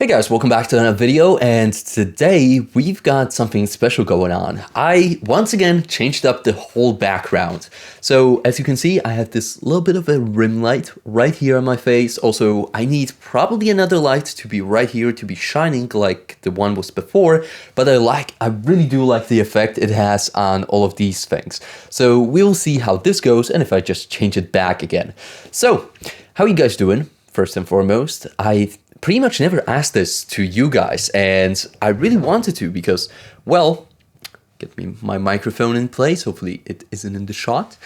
Hey guys, welcome back to another video, and today we've got something special going on. I once again changed up the whole background. So as you can see, I have this little bit of a rim light right here on my face. Also, I need probably another light to be right here to be shining like the one was before, but I really do like the effect it has on all of these things. So we'll see how this goes and if I just change it back again. So, how are you guys doing? First and foremost, I pretty much never asked this to you guys, and I really wanted to because, well, get me my microphone in place. Hopefully it isn't in the shot.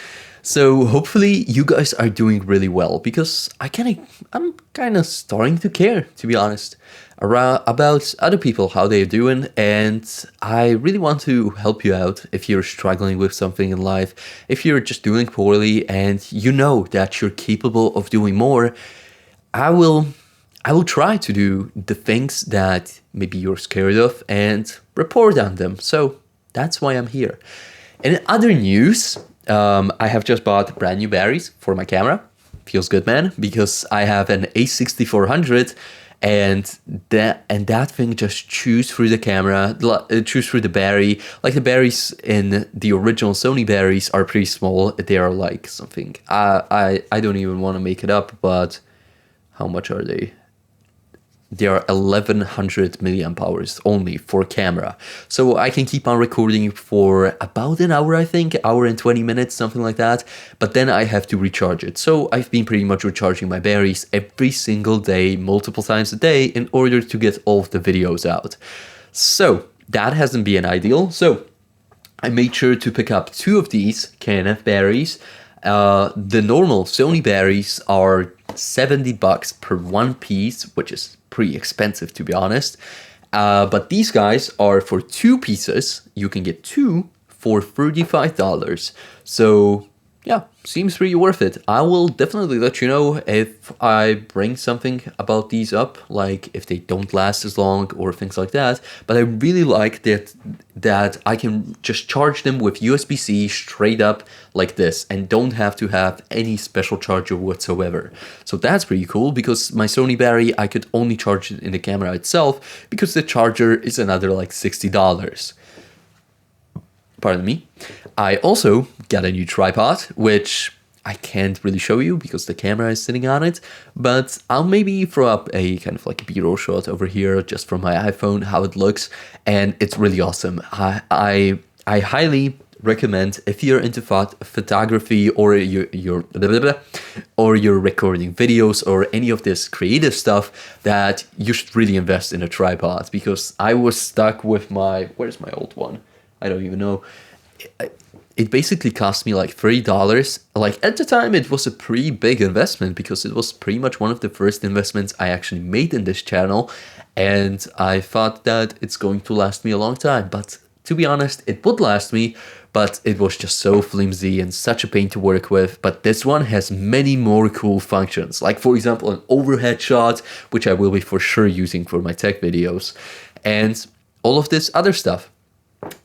So hopefully you guys are doing really well because I'm kind of starting to care, to be honest, about other people, how they're doing, and I really want to help you out if you're struggling with something in life, if you're just doing poorly and you know that you're capable of doing more. I will try to do the things that maybe you're scared of and report on them. So that's why I'm here. In other news, I have just bought brand new batteries for my camera. Feels good, man, because I have an A6400 and that thing just chews through the camera, chews through the battery. Like the batteries in the original Sony batteries are pretty small. They are like something, I don't even want to make it up, but how much are they? They are 1100 milliamp hours only for camera. So I can keep on recording for about an hour, I think, hour and 20 minutes, something like that. But then I have to recharge it. So I've been pretty much recharging my batteries every single day, multiple times a day, in order to get all of the videos out. So that hasn't been ideal. So I made sure to pick up 2 of these KNF batteries. The normal Sony batteries are $70 per one piece, which is pretty expensive, to be honest. But these guys are for 2 pieces. You can get 2 for $35. So yeah, seems pretty worth it. I will definitely let you know if I bring something about these up, like if they don't last as long or things like that. But I really like that I can just charge them with USB-C straight up like this and don't have to have any special charger whatsoever. So that's pretty cool because my Sony battery, I could only charge it in the camera itself because the charger is another like $60. Pardon me. I also got a new tripod, which I can't really show you because the camera is sitting on it, but I'll maybe throw up a kind of like a B-roll shot over here just from my iPhone, how it looks, and it's really awesome. I highly recommend if you're into photography or you're recording videos or any of this creative stuff, that you should really invest in a tripod, because I was stuck with where's my old one? I don't even know. It basically cost me like $30. Like at the time, it was a pretty big investment because it was pretty much one of the first investments I actually made in this channel. And I thought that it's going to last me a long time. But to be honest, it would last me, but it was just so flimsy and such a pain to work with. But this one has many more cool functions. Like for example, an overhead shot, which I will be for sure using for my tech videos. And all of this other stuff.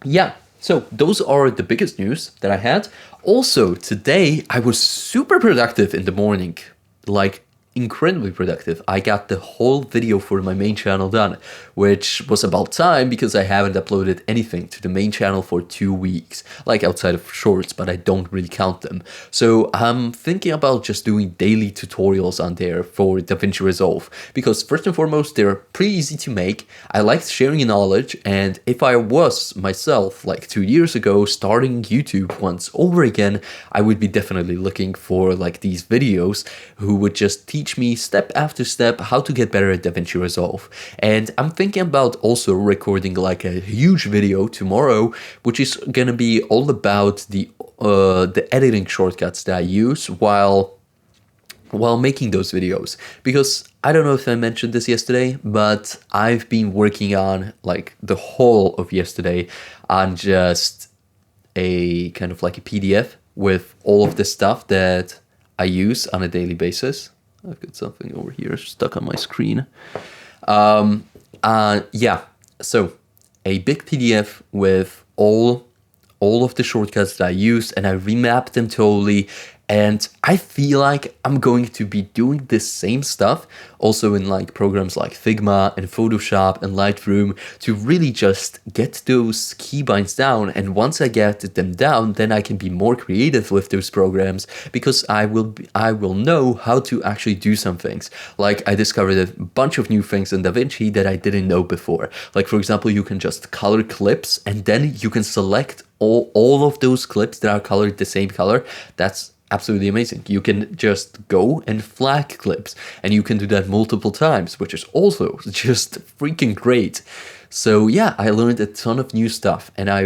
Yeah, so those are the biggest news that I had. Also, today I was super productive in the morning, like incredibly productive. I got the whole video for my main channel done, which was about time because I haven't uploaded anything to the main channel for 2 weeks, like outside of shorts, but I don't really count them. So I'm thinking about just doing daily tutorials on there for DaVinci Resolve, because first and foremost, they're pretty easy to make. I like sharing knowledge, and if I was myself like 2 years ago starting YouTube once over again, I would be definitely looking for like these videos who would just teach me step after step how to get better at DaVinci Resolve. And I'm thinking about also recording like a huge video tomorrow, which is gonna be all about the editing shortcuts that I use while making those videos. Because I don't know if I mentioned this yesterday, but I've been working on like the whole of yesterday on just a kind of like a PDF with all of the stuff that I use on a daily basis. I've got something over here stuck on my screen. Yeah, so a big PDF with all of the shortcuts that I use, and I remapped them totally. And I feel like I'm going to be doing this same stuff also in like programs like Figma and Photoshop and Lightroom to really just get those keybinds down. And once I get them down, then I can be more creative with those programs because I will know how to actually do some things. Like I discovered a bunch of new things in DaVinci that I didn't know before. Like for example, you can just color clips and then you can select all of those clips that are colored the same color. That's absolutely amazing. You can just go and flag clips and you can do that multiple times, which is also just freaking great. So yeah, I learned a ton of new stuff and I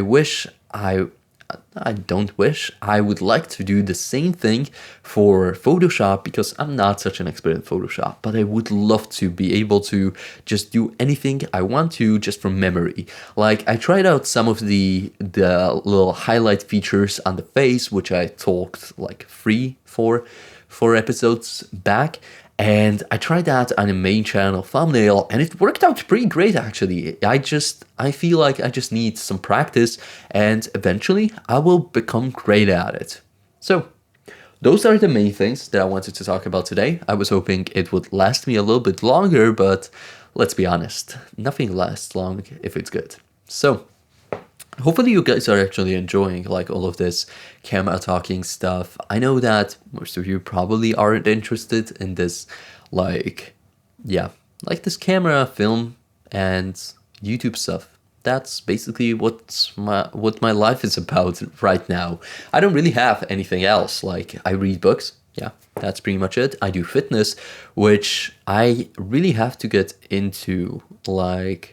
don't wish, I would like to do the same thing for Photoshop because I'm not such an expert in Photoshop, but I would love to be able to just do anything I want to just from memory. Like I tried out some of the little highlight features on the face, which I talked like free for 4 episodes back. And I tried that on a main channel thumbnail and it worked out pretty great actually. I feel like I just need some practice and eventually I will become great at it. So those are the main things that I wanted to talk about today. I was hoping it would last me a little bit longer, but let's be honest, nothing lasts long if it's good. So hopefully you guys are actually enjoying like all of this camera talking stuff. I know that most of you probably aren't interested in this like this camera, film and YouTube stuff. That's basically what my life is about right now. I don't really have anything else. Like I read books. Yeah, that's pretty much it. I do fitness, which I really have to get into like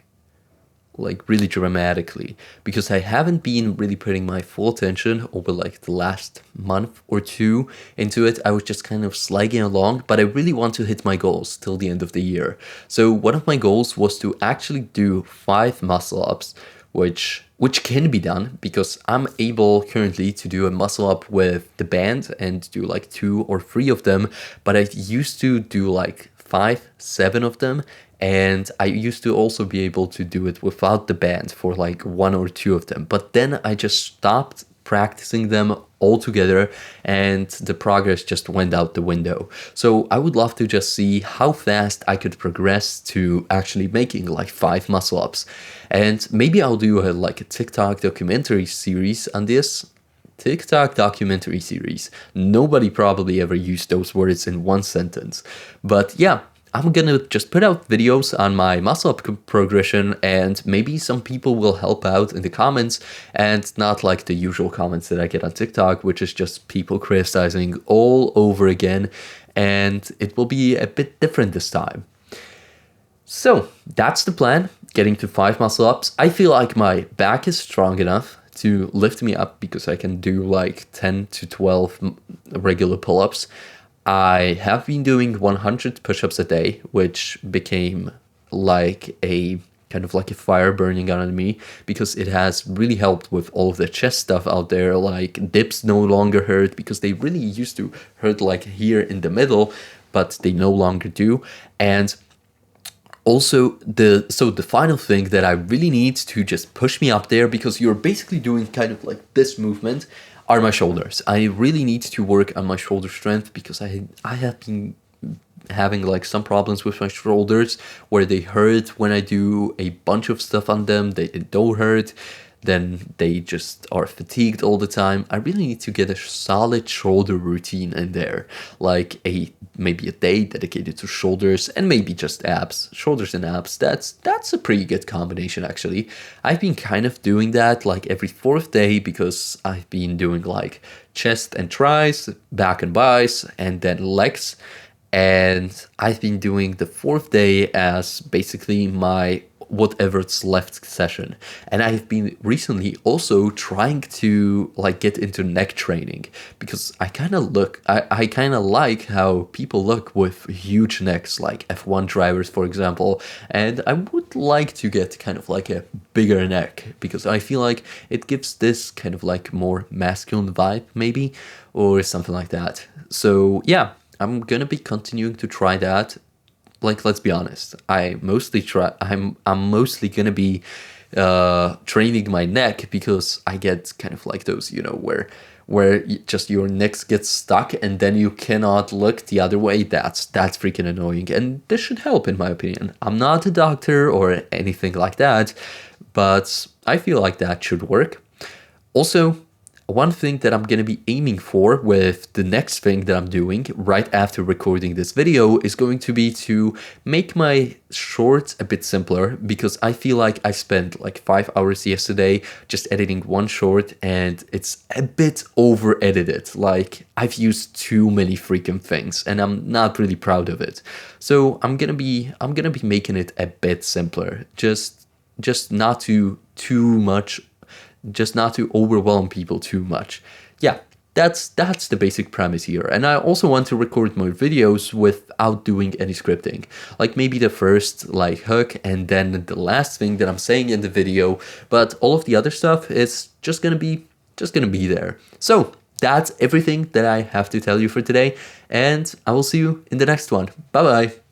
really dramatically because I haven't been really putting my full attention over like the last month or two into it. I was just kind of slagging along, but I really want to hit my goals till the end of the year. So one of my goals was to actually do 5 muscle ups, which can be done because I'm able currently to do a muscle up with the band and do like 2 or 3 of them, but I used to do like 5, 7 of them. And I used to also be able to do it without the band for like 1 or 2 of them. But then I just stopped practicing them altogether and the progress just went out the window. So I would love to just see how fast I could progress to actually making like 5 muscle ups. And maybe I'll do a TikTok documentary series on this. TikTok documentary series. Nobody probably ever used those words in one sentence. But yeah, I'm gonna just put out videos on my muscle up progression and maybe some people will help out in the comments and not like the usual comments that I get on TikTok, which is just people criticizing all over again, and it will be a bit different this time. So that's the plan, getting to 5 muscle ups. I feel like my back is strong enough to lift me up because I can do like 10 to 12 regular pull-ups. I have been doing 100 push-ups a day, which became like a kind of like a fire burning out of me because it has really helped with all of the chest stuff out there. Like dips no longer hurt because they really used to hurt like here in the middle, but they no longer do. And also the final thing that I really need to just push me up there, because you're basically doing kind of like this movement, are my shoulders. I really need to work on my shoulder strength because I have been having like some problems with my shoulders where they hurt when I do a bunch of stuff on them. They don't hurt, then they just are fatigued all the time. I really need to get a solid shoulder routine in there, like maybe a day dedicated to shoulders and maybe just abs. Shoulders and abs, that's a pretty good combination actually. I've been kind of doing that like every 4th day because I've been doing like chest and tris, back and bis, and then legs. And I've been doing the 4th day as basically my whatever's left session. And I've been recently also trying to like get into neck training because I kind of like how people look with huge necks, like F1 drivers, for example. And I would like to get kind of like a bigger neck because I feel like it gives this kind of like more masculine vibe maybe, or something like that. So yeah, I'm gonna be continuing to try that. Like, let's be honest, I'm mostly gonna be training my neck because I get kind of like those, where just your necks get stuck and then you cannot look the other way. That's freaking annoying, and this should help in my opinion. I'm not a doctor or anything like that, but I feel like that should work. Also, one thing that I'm going to be aiming for with the next thing that I'm doing right after recording this video is going to be to make my shorts a bit simpler, because I feel like I spent like 5 hours yesterday just editing one short and it's a bit over edited. Like, I've used too many freaking things and I'm not really proud of it. So I'm going to be making it a bit simpler, just not too much, just not to overwhelm people too much. Yeah, that's the basic premise here. And I also want to record more videos without doing any scripting. Like maybe the first like hook and then the last thing that I'm saying in the video, but all of the other stuff is just gonna be there. So that's everything that I have to tell you for today, and I will see you in the next one. Bye bye.